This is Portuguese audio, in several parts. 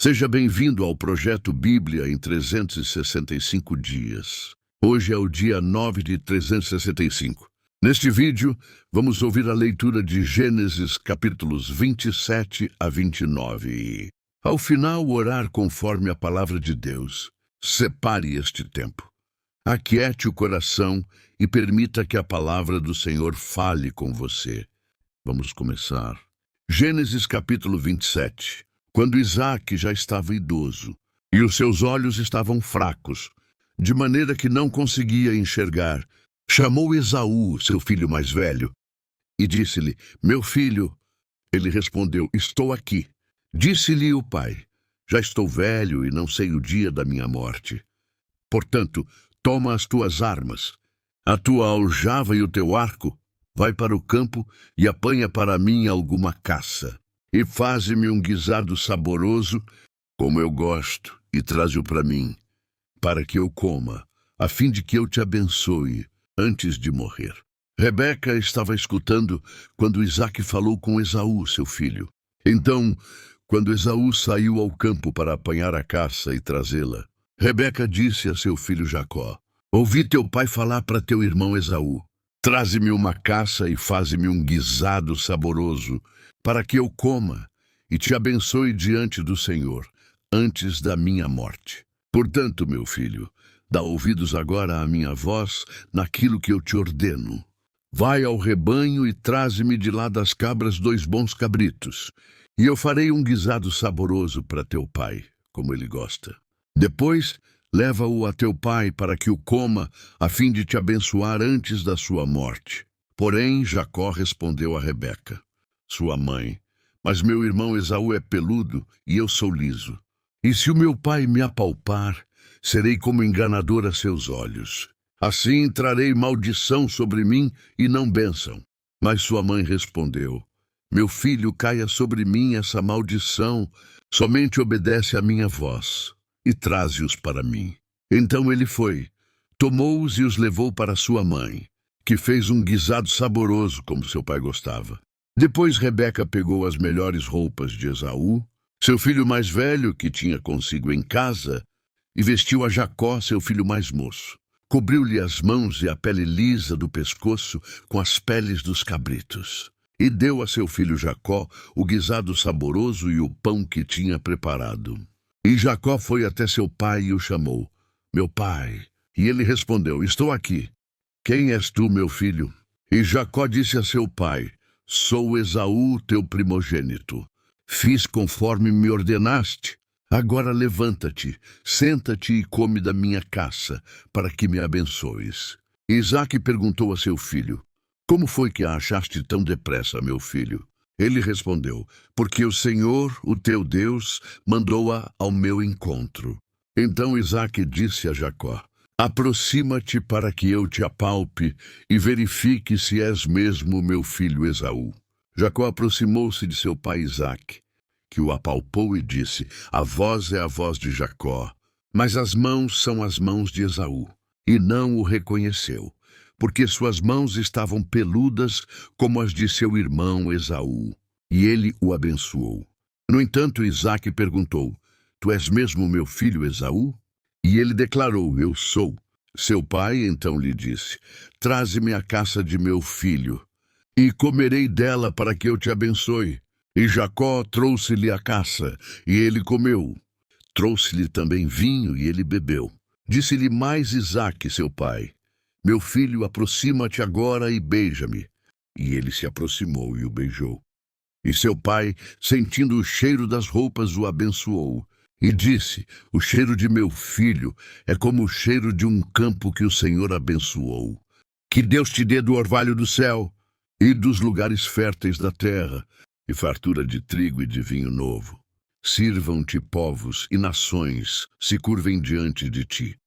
Seja bem-vindo ao projeto Bíblia em 365 dias. Hoje é o dia 9 de 365. Neste vídeo, vamos ouvir a leitura de Gênesis capítulos 27 a 29 e, ao final, orar conforme a palavra de Deus. Separe este tempo. Aquiete o coração e permita que a palavra do Senhor fale com você. Vamos começar. Gênesis capítulo 27. Quando Isaque já estava idoso, e os seus olhos estavam fracos, de maneira que não conseguia enxergar, chamou Esaú, seu filho mais velho, e disse-lhe: "Meu filho." Ele respondeu: "Estou aqui." Disse-lhe o pai: "Já estou velho e não sei o dia da minha morte. Portanto, toma as tuas armas, a tua aljava e o teu arco, vai para o campo e apanha para mim alguma caça. E faze-me um guisado saboroso, como eu gosto, e traze-o para mim, para que eu coma, a fim de que eu te abençoe antes de morrer." Rebeca estava escutando quando Isaque falou com Esaú, seu filho. Então, quando Esaú saiu ao campo para apanhar a caça e trazê-la, Rebeca disse a seu filho Jacó: "Ouvi teu pai falar para teu irmão Esaú: traze-me uma caça e faze-me um guisado saboroso, para que eu coma e te abençoe diante do Senhor, antes da minha morte. Portanto, meu filho, dá ouvidos agora à minha voz naquilo que eu te ordeno. Vai ao rebanho e traze-me de lá das cabras 2 bons cabritos, e eu farei um guisado saboroso para teu pai, como ele gosta. Depois, leva-o a teu pai para que o coma, a fim de te abençoar antes da sua morte." Porém, Jacó respondeu a Rebeca, sua mãe: "Mas meu irmão Esaú é peludo e eu sou liso. E se o meu pai me apalpar, serei como enganador a seus olhos. Assim trarei maldição sobre mim e não bênção." Mas sua mãe respondeu: "Meu filho, caia sobre mim essa maldição, somente obedece à minha voz e traze-os para mim." Então ele foi, tomou-os e os levou para sua mãe, que fez um guisado saboroso como seu pai gostava. Depois Rebeca pegou as melhores roupas de Esaú, seu filho mais velho, que tinha consigo em casa, e vestiu a Jacó, seu filho mais moço. Cobriu-lhe as mãos e a pele lisa do pescoço com as peles dos cabritos. E deu a seu filho Jacó o guisado saboroso e o pão que tinha preparado. E Jacó foi até seu pai e o chamou: "Meu pai." E ele respondeu: "Estou aqui." "Quem és tu, meu filho?" E Jacó disse a seu pai: "Sou Esaú, teu primogênito. Fiz conforme me ordenaste. Agora levanta-te, senta-te e come da minha caça, para que me abençoes." Isaque perguntou a seu filho: "Como foi que a achaste tão depressa, meu filho?" Ele respondeu: "Porque o Senhor, o teu Deus, mandou-a ao meu encontro." Então Isaque disse a Jacó: "Aproxima-te para que eu te apalpe e verifique se és mesmo meu filho Esaú." Jacó aproximou-se de seu pai Isaque, que o apalpou e disse: "A voz é a voz de Jacó, mas as mãos são as mãos de Esaú." E não o reconheceu, porque suas mãos estavam peludas como as de seu irmão Esaú. E ele o abençoou. No entanto, Isaque perguntou: "Tu és mesmo meu filho Esaú?" E ele declarou: "Eu sou." Seu pai então lhe disse: "Traze-me a caça de meu filho, e comerei dela para que eu te abençoe." E Jacó trouxe-lhe a caça, e ele comeu. Trouxe-lhe também vinho, e ele bebeu. Disse-lhe mais Isaque, seu pai: "Meu filho, aproxima-te agora e beija-me." E ele se aproximou e o beijou. E seu pai, sentindo o cheiro das roupas, o abençoou. E disse: "O cheiro de meu filho é como o cheiro de um campo que o Senhor abençoou. Que Deus te dê do orvalho do céu e dos lugares férteis da terra, e fartura de trigo e de vinho novo. Sirvam-te povos e nações se curvem diante de ti.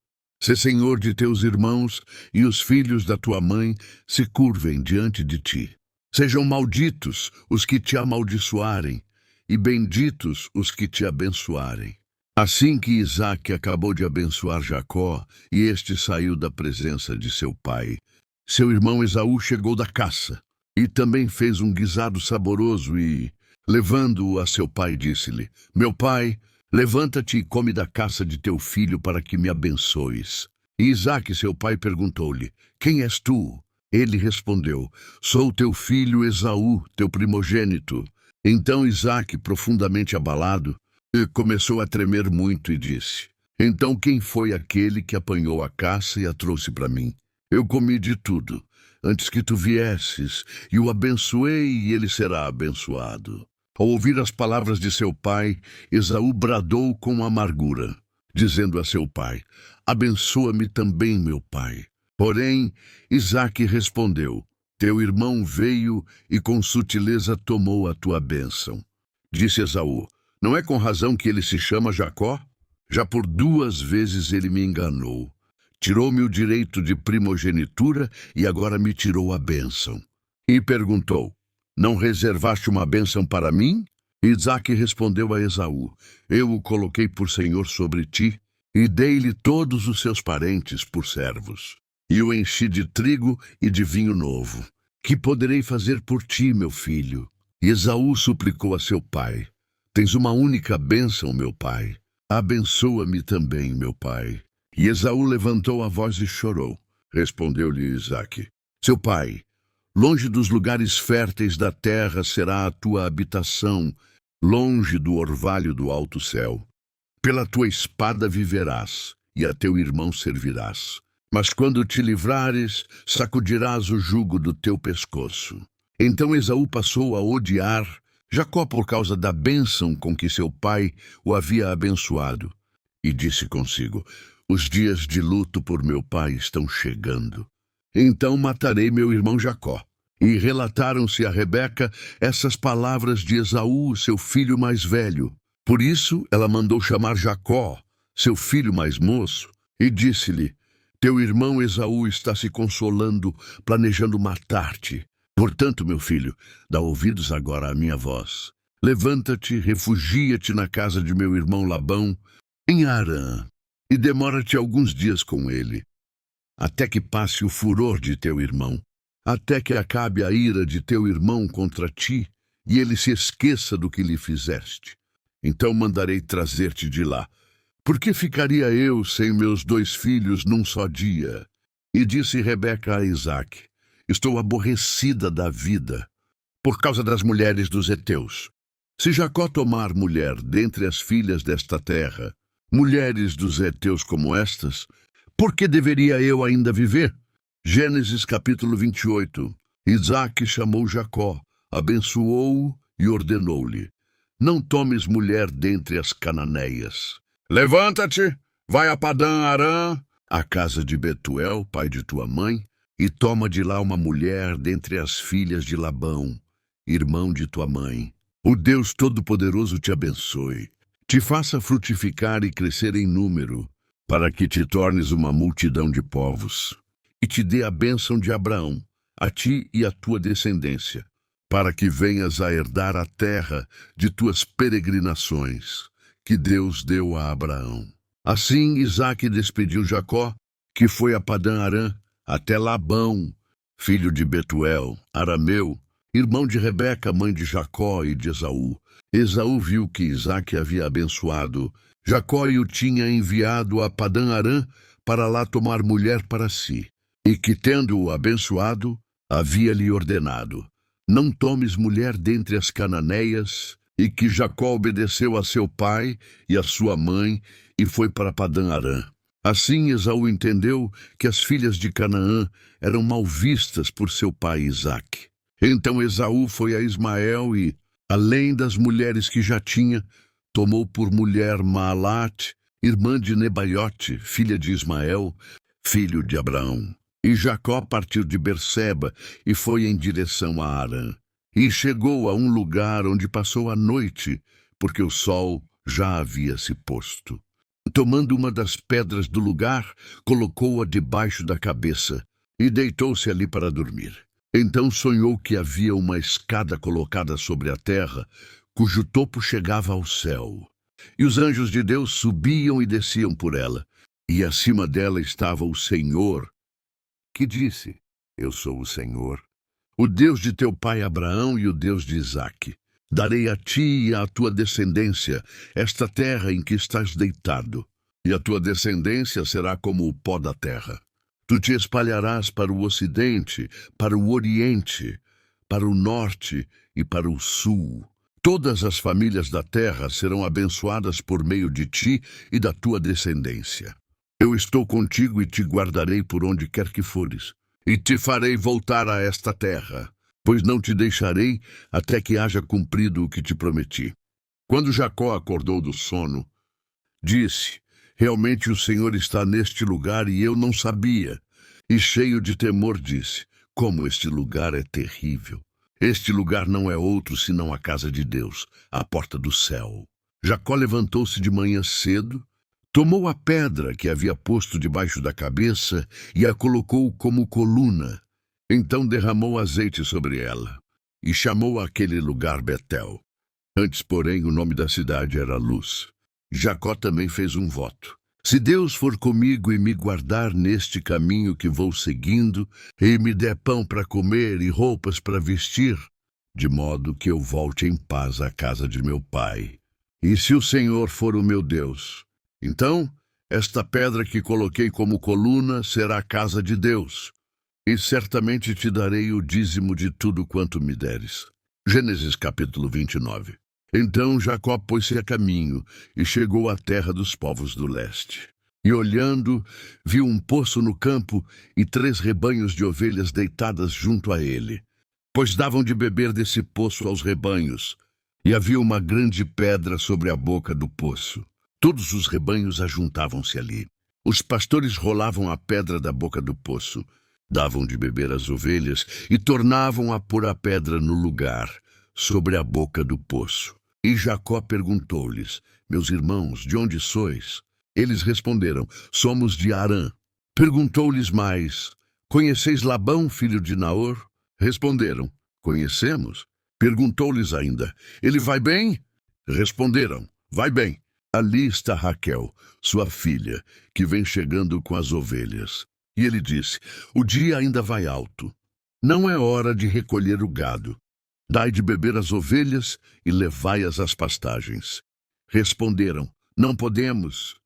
Sê senhor de teus irmãos, e os filhos da tua mãe se curvem diante de ti. Sejam malditos os que te amaldiçoarem, e benditos os que te abençoarem." Assim que Isaque acabou de abençoar Jacó, e este saiu da presença de seu pai, seu irmão Esaú chegou da caça, e também fez um guisado saboroso e, levando-o a seu pai, disse-lhe: "Meu pai." Levanta-te e come da caça de teu filho para que me abençoes. E Isaque, seu pai, perguntou-lhe: Quem és tu? Ele respondeu: Sou teu filho Esaú, teu primogênito. Então Isaque, profundamente abalado, começou a tremer muito e disse: Então quem foi aquele que apanhou a caça e a trouxe para mim? Eu comi de tudo, antes que tu viesses, e o abençoei, e ele será abençoado. Ao ouvir as palavras de seu pai, Esaú bradou com amargura, dizendo a seu pai: Abençoa-me também, meu pai. Porém, Isaque respondeu: Teu irmão veio e com sutileza tomou a tua bênção. Disse Esaú: Não é com razão que ele se chama Jacó? Já por 2 vezes ele me enganou. Tirou-me o direito de primogenitura e agora me tirou a bênção. E perguntou: Não reservaste uma bênção para mim? Isaque respondeu a Esaú: Eu o coloquei por senhor sobre ti, e dei-lhe todos os seus parentes por servos. E o enchi de trigo e de vinho novo. Que poderei fazer por ti, meu filho? E Esaú suplicou a seu pai: Tens uma única bênção, meu pai. Abençoa-me também, meu pai. E Esaú levantou a voz e chorou. Respondeu-lhe Isaque: Seu pai, longe dos lugares férteis da terra será a tua habitação, longe do orvalho do alto céu. Pela tua espada viverás, e a teu irmão servirás. Mas quando te livrares, sacudirás o jugo do teu pescoço. Então Esaú passou a odiar Jacó por causa da bênção com que seu pai o havia abençoado. E disse consigo: Os dias de luto por meu pai estão chegando. Então matarei meu irmão Jacó. E relataram-se a Rebeca essas palavras de Esaú, seu filho mais velho. Por isso ela mandou chamar Jacó, seu filho mais moço, e disse-lhe: Teu irmão Esaú está se consolando, planejando matar-te. Portanto, meu filho, dá ouvidos agora à minha voz. Levanta-te, refugia-te na casa de meu irmão Labão, em Harã, e demora-te alguns dias com ele, até que passe o furor de teu irmão, até que acabe a ira de teu irmão contra ti, e ele se esqueça do que lhe fizeste. Então mandarei trazer-te de lá. Por que ficaria eu sem meus 2 filhos num só dia? E disse Rebeca a Isaque: Estou aborrecida da vida, por causa das mulheres dos heteus. Se Jacó tomar mulher dentre as filhas desta terra, mulheres dos heteus como estas, por que deveria eu ainda viver? Gênesis capítulo 28. Isaque chamou Jacó, abençoou-o e ordenou-lhe: Não tomes mulher dentre as cananeias. Levanta-te, vai a Padã-Arã, à casa de Betuel, pai de tua mãe, e toma de lá uma mulher dentre as filhas de Labão, irmão de tua mãe. O Deus Todo-Poderoso te abençoe, te faça frutificar e crescer em número, para que te tornes uma multidão de povos, e te dê a bênção de Abraão, a ti e à tua descendência, para que venhas a herdar a terra de tuas peregrinações, que Deus deu a Abraão. Assim Isaque despediu Jacó, que foi a Padã-Arã, até Labão, filho de Betuel, arameu, irmão de Rebeca, mãe de Jacó e de Esaú. Esaú viu que Isaque havia abençoado Jacó e o tinha enviado a Padã-Arã para lá tomar mulher para si, e que, tendo-o abençoado, havia-lhe ordenado: Não tomes mulher dentre as cananeias, e que Jacó obedeceu a seu pai e a sua mãe e foi para Padã-Arã. Assim Esaú entendeu que as filhas de Canaã eram mal vistas por seu pai Isaque. Então Esaú foi a Ismael e, além das mulheres que já tinha, tomou por mulher Maalate, irmã de Nebaiote, filha de Ismael, filho de Abraão. E Jacó partiu de Berseba e foi em direção a Harã. E chegou a um lugar onde passou a noite, porque o sol já havia se posto. Tomando uma das pedras do lugar, colocou-a debaixo da cabeça e deitou-se ali para dormir. Então sonhou que havia uma escada colocada sobre a terra, cujo topo chegava ao céu. E os anjos de Deus subiam e desciam por ela, e acima dela estava o Senhor, que disse: Eu sou o Senhor, o Deus de teu pai Abraão e o Deus de Isaque. Darei a ti e à tua descendência esta terra em que estás deitado, e a tua descendência será como o pó da terra. Tu te espalharás para o ocidente, para o oriente, para o norte e para o sul. Todas as famílias da terra serão abençoadas por meio de ti e da tua descendência. Eu estou contigo e te guardarei por onde quer que fores, e te farei voltar a esta terra, pois não te deixarei até que haja cumprido o que te prometi. Quando Jacó acordou do sono, disse: realmente o Senhor está neste lugar e eu não sabia. E cheio de temor disse: como este lugar é terrível! Este lugar não é outro senão a casa de Deus, a porta do céu. Jacó levantou-se de manhã cedo, tomou a pedra que havia posto debaixo da cabeça e a colocou como coluna. Então derramou azeite sobre ela e chamou aquele lugar Betel. Antes, porém, o nome da cidade era Luz. Jacó também fez um voto: se Deus for comigo e me guardar neste caminho que vou seguindo, e me der pão para comer e roupas para vestir, de modo que eu volte em paz à casa de meu pai. E se o Senhor for o meu Deus, então esta pedra que coloquei como coluna será a casa de Deus, e certamente te darei o dízimo de tudo quanto me deres. Gênesis capítulo 29. Então Jacó pôs-se a caminho e chegou à terra dos povos do leste. E olhando, viu um poço no campo e 3 rebanhos de ovelhas deitadas junto a ele, pois davam de beber desse poço aos rebanhos, e havia uma grande pedra sobre a boca do poço. Todos os rebanhos ajuntavam-se ali. Os pastores rolavam a pedra da boca do poço, davam de beber às ovelhas e tornavam a pôr a pedra no lugar, sobre a boca do poço. E Jacó perguntou-lhes: meus irmãos, de onde sois? Eles responderam: somos de Harã. Perguntou-lhes mais: conheceis Labão, filho de Naor? Responderam: conhecemos. Perguntou-lhes ainda: ele vai bem? Responderam: vai bem. Ali está Raquel, sua filha, que vem chegando com as ovelhas. E ele disse: o dia ainda vai alto. Não é hora de recolher o gado. Dai de beber às ovelhas e levai-as às pastagens. Responderam: não podemos,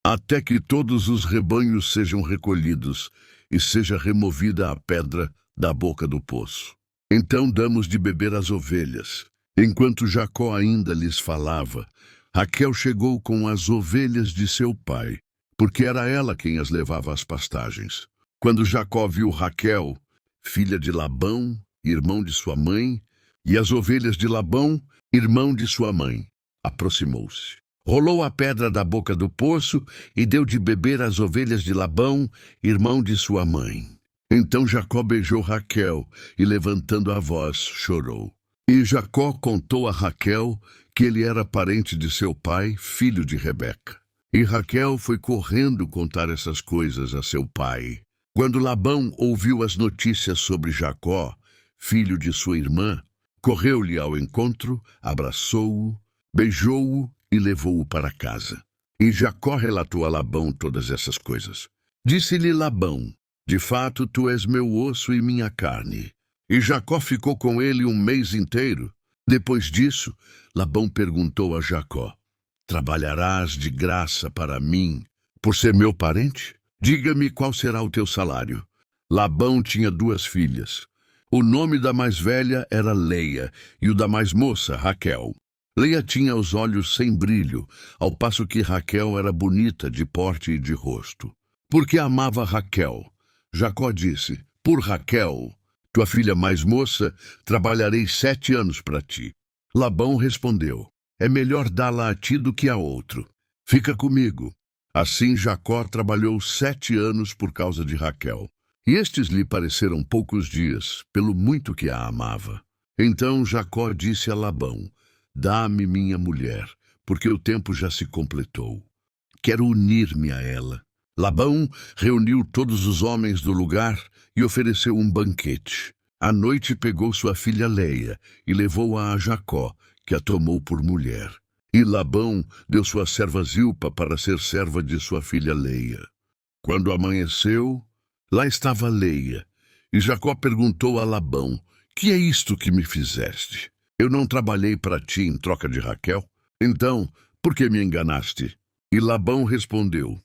até que todos os rebanhos sejam recolhidos e seja removida a pedra da boca do poço. Então damos de beber às ovelhas. Enquanto Jacó ainda lhes falava, Raquel chegou com as ovelhas de seu pai, porque era ela quem as levava às pastagens. Quando Jacó viu Raquel, filha de Labão, irmão de sua mãe, e as ovelhas de Labão, irmão de sua mãe, aproximou-se. Rolou a pedra da boca do poço e deu de beber às ovelhas de Labão, irmão de sua mãe. Então Jacó beijou Raquel e, levantando a voz, chorou. E Jacó contou a Raquel que ele era parente de seu pai, filho de Rebeca. E Raquel foi correndo contar essas coisas a seu pai. Quando Labão ouviu as notícias sobre Jacó, filho de sua irmã, correu-lhe ao encontro, abraçou-o, beijou-o e levou-o para casa. E Jacó relatou a Labão todas essas coisas. Disse-lhe Labão: de fato, tu és meu osso e minha carne. E Jacó ficou com ele 1 mês inteiro. Depois disso, Labão perguntou a Jacó: trabalharás de graça para mim, por ser meu parente? Diga-me qual será o teu salário. Labão tinha 2 filhas. O nome da mais velha era Leia, e o da mais moça, Raquel. Leia tinha os olhos sem brilho, ao passo que Raquel era bonita de porte e de rosto. Porque amava Raquel, Jacó disse: por Raquel, tua filha mais moça, trabalharei 7 anos para ti. Labão respondeu: é melhor dá-la a ti do que a outro. Fica comigo. Assim Jacó trabalhou 7 anos por causa de Raquel. E estes lhe pareceram poucos dias, pelo muito que a amava. Então Jacó disse a Labão: dá-me minha mulher, porque o tempo já se completou. Quero unir-me a ela. Labão reuniu todos os homens do lugar e ofereceu um banquete. À noite pegou sua filha Leia e levou-a a Jacó, que a tomou por mulher. E Labão deu sua serva Zilpa para ser serva de sua filha Leia. Quando amanheceu, lá estava Leia, e Jacó perguntou a Labão: que é isto que me fizeste? Eu não trabalhei para ti em troca de Raquel? Então, por que me enganaste? E Labão respondeu: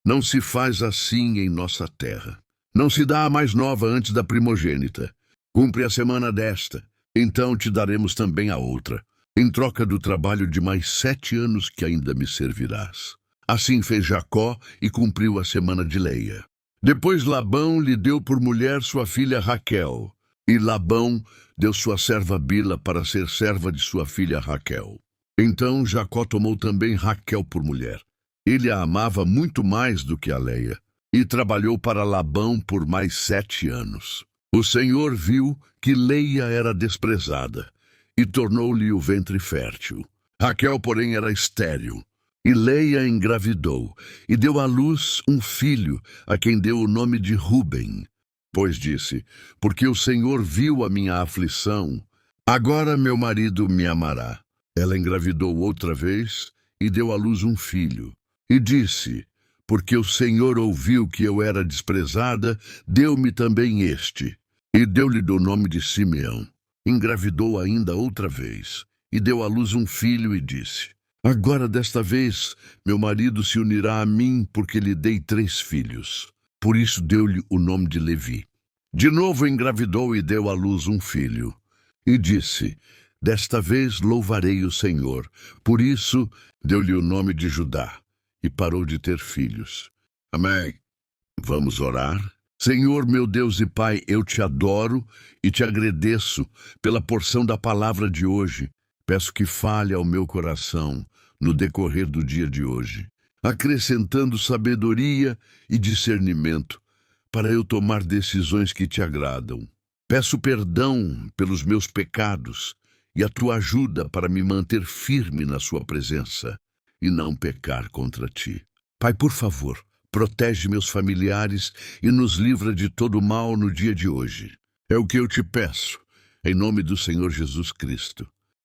Não se faz assim em nossa terra. Não se dá a mais nova antes da primogênita. Cumpre a semana desta, então te daremos também a outra, em troca do trabalho de mais 7 anos que ainda me servirás. Assim fez Jacó e cumpriu a semana de Leia. Depois Labão lhe deu por mulher sua filha Raquel, e Labão deu sua serva Bila para ser serva de sua filha Raquel. Então Jacó tomou também Raquel por mulher. Ele a amava muito mais do que a Leia, e trabalhou para Labão por mais 7 anos. O Senhor viu que Leia era desprezada, e tornou-lhe o ventre fértil. Raquel, porém, era estéril. E Leia engravidou, e deu à luz um filho, a quem deu o nome de Ruben. Pois disse: Porque o Senhor viu a minha aflição, agora meu marido me amará. Ela engravidou outra vez, e deu à luz um filho. E disse: Porque o Senhor ouviu que eu era desprezada, deu-me também este. E deu-lhe o nome de Simeão. Engravidou ainda outra vez, e deu à luz um filho, e disse: Agora desta vez meu marido se unirá a mim, porque lhe dei 3 filhos. Por isso deu-lhe o nome de Levi. De novo engravidou e deu à luz um filho. E disse: Desta vez louvarei o Senhor. Por isso deu-lhe o nome de Judá. E parou de ter filhos. Amém. Vamos orar? Senhor, meu Deus e Pai, eu te adoro e te agradeço pela porção da palavra de hoje. Peço que fale ao meu coração no decorrer do dia de hoje, acrescentando sabedoria e discernimento para eu tomar decisões que te agradam. Peço perdão pelos meus pecados e a tua ajuda para me manter firme na sua presença e não pecar contra ti. Pai, por favor, protege meus familiares e nos livra de todo mal no dia de hoje. É o que eu te peço, em nome do Senhor Jesus Cristo.